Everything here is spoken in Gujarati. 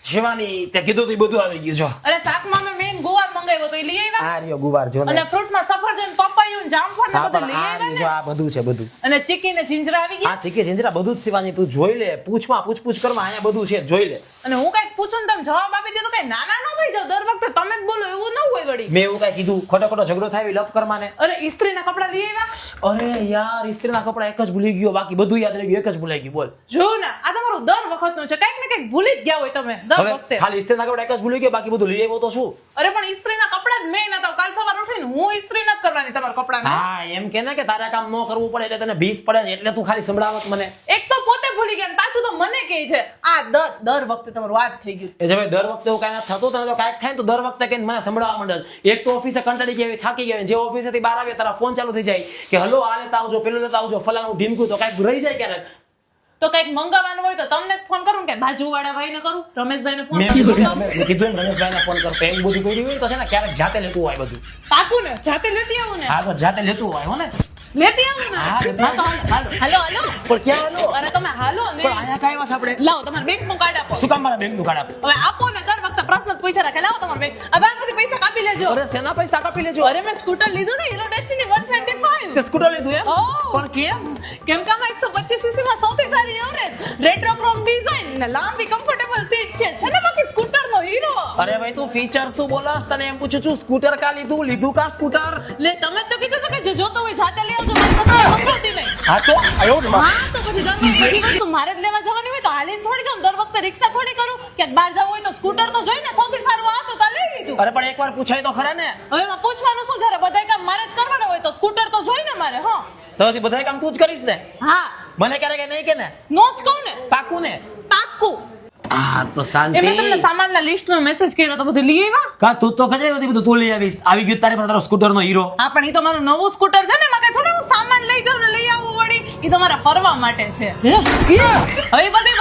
શિવાની તે કીધું તું બધું આવી ગયું જો. અરે શાકમાં મેં ગુવાર મંગાવ્યો તો એ લઈ આવ્યા. આ રહ્યો ગુવાર જો ને. અને ફ્રૂટમાં સફરજન, પપૈયું, જામફળ ને હા, બધું પણ લઈ આ આવ્યા રહ્યું ને. જો આ બધું છે બધું. અને ચીકી ને જીંજરા આવી ગયા. આ ચીકી જીંજરા બધું જ શિવાની તું જોઈ લે પૂછ કરમાં અહીંયા બધું છે જોઈ લે. અને હું કઈક પૂછું ને તમે જવાબ આપી દીધો કઈ નાના ન થઈ જાવ દર વખતે તમે જ બોલો એવું ન હોય વળી. મેં એવું કઈ કીધું ખોટો ઝઘડો થાય લપ કરમાં ને. અરે ઇસ્ત્રીના કપડા લઈ આવ્યા. અરે યાર ઇસ્ત્રીના કપડા એક જ ભૂલી ગયો બાકી બધું યાદ રહી ગયું એક જ ભૂલાઈ ગયું બોલ. જોયું ને આ તમારું દર વખતનું છે કઈક ને કઈક ભૂલી જ ગયા હોય તમે દર હવે વખતે. ખાલી ઇસ્ત્રીના કપડા એક જ ભૂલી ગયો બાકી બધું લઈ આવ્યો તો શું. અરે પણ ઇસ્ત્રીના કપડા જ મેં નતા કાલ સવાર ઉઠીને હું ઇસ્ત્રી નથી કરવાની તમારા કપડાને. હા એમ કે ને કે તારે કામ ન કરવું પડે એટલે તને ભીસ પડે ને એટલે તું ખાલી સંભળાવત મને. એક તો પોતે ભૂલી ગયા ને પાછું તો મને કહે છે આ દર વખતે તમારું વાત થઈ ગયું. એ હવે દર વખતે એવું કાંઈ નથી થતું તને તો કાંઈક થાય ને તો દર વખતે કઈ મને સંભળાવવા માંડે છે. એક તો ઓફિસે કંટાળી ગયા થાકી ગયા જે ઓફિસેથી બહાર આવે તારા ફોન ચાલુ થઈ જાય કે હલો આ લેતા આવજો પેલું લેતા આવજો ફલાણું ઢીમકું તો કાંઈક રહી જાય ક્યારેક. તો કઈક મંગાવવાનું હોય તો તમને ફોન કરું કે બાજુવાળા ભાઈને કરું રમેશભાઈને ફોન મેં કરું. કીધું એમ રમેશભાઈને ફોન કરો એવું બધું કર્યું હોય તો છે ને ક્યારેક જાતે લેતું હોય બધું. પાકું ને જાતે લેતી આવું ને. હા તો જાતે લેતું હોય હો ને. લેતી આવું ને. હા, લેતી હા, તો હાલો હાલો પણ ક્યાં હાલો અરે તમે હાલો ને. પણ આયા કાંઈ વાત આપણે લાવો તમારા બેંકનું કાર્ડ આપો. શું કામ મારા બેંકનું કાર્ડ આપે. હવે આપો ને દર વખતે પ્રશ્ન જ પૂછ્યા રાખે લાવો તમારું બેંક. હવે આમાંથી પૈસા કાપી લેજો. અરે શેના પૈસા કાપી લેજો. અરે મેં સ્કૂટર લીધું ને હીરો ડેસ્ટિની 125. તે સ્કૂટર લીધું એમ ઓહ. પણ કેમ. કેમ કે આમાં 125 સીસી માં સૌથી સારી એવરેજ, રેટ્રો ક્રોમ ડિઝાઇન ને લાંબી કમ્ફર્ટેબલ સીટ છે ને બાકી સ્કૂટર નો હીરો. અરે ભાઈ તું ફીચર શું બોલસ તને એમ પૂછું છું સ્કૂટર કા લીધું કા સ્કૂટર. લે તમે જ તો કીધું હતું કે જે જોતો હોય જાતે લઈ આવજો મારી પાસે મંગાવતી નહીં. હા તો આયો ને હા તો પછી દર વખતે બધી વસ્તુ મારે જ લેવા જવાની હોય તો હાલીને થોડી જાઉં દર વખતે રિક્ષા થોડી કરું ક્યાંક બહાર જવું હોય તો સ્કૂટર તો જોઈને સૌથી સારું આ તો લઈ લીધું. અરે પણ એકવાર પૂછાય તો ખરા ને. હવે એમાં પૂછવાનું શું જ્યારે બધાય કામ મારે જ કરવાના હોય તો સ્કૂટર તો જોઈને મારે. હા તો હજી બધાય કામ તું જ કરીશ ને. હા મને ક્યારે નહીં કે ને નો જ કહું ને. પાકું ને. પાક્કું. હા તો શાંતિ. એમાં તમને સામાનના લિસ્ટનો મેસેજ કર્યો તો બધું લઈ આવ્યા. કા તું તો કદે બધું તું લઈ આવીશ આવી ગયું તારી પાસે તારો સ્કૂટર નો હીરો. હા પણ એ તો મારું નવું સ્કૂટર છે ને એમાં કઈ થોડું સામાન લઈ જાઉં ને લઈ આવવું વળી એ તો મારે ફરવા માટે છે. હવે બધી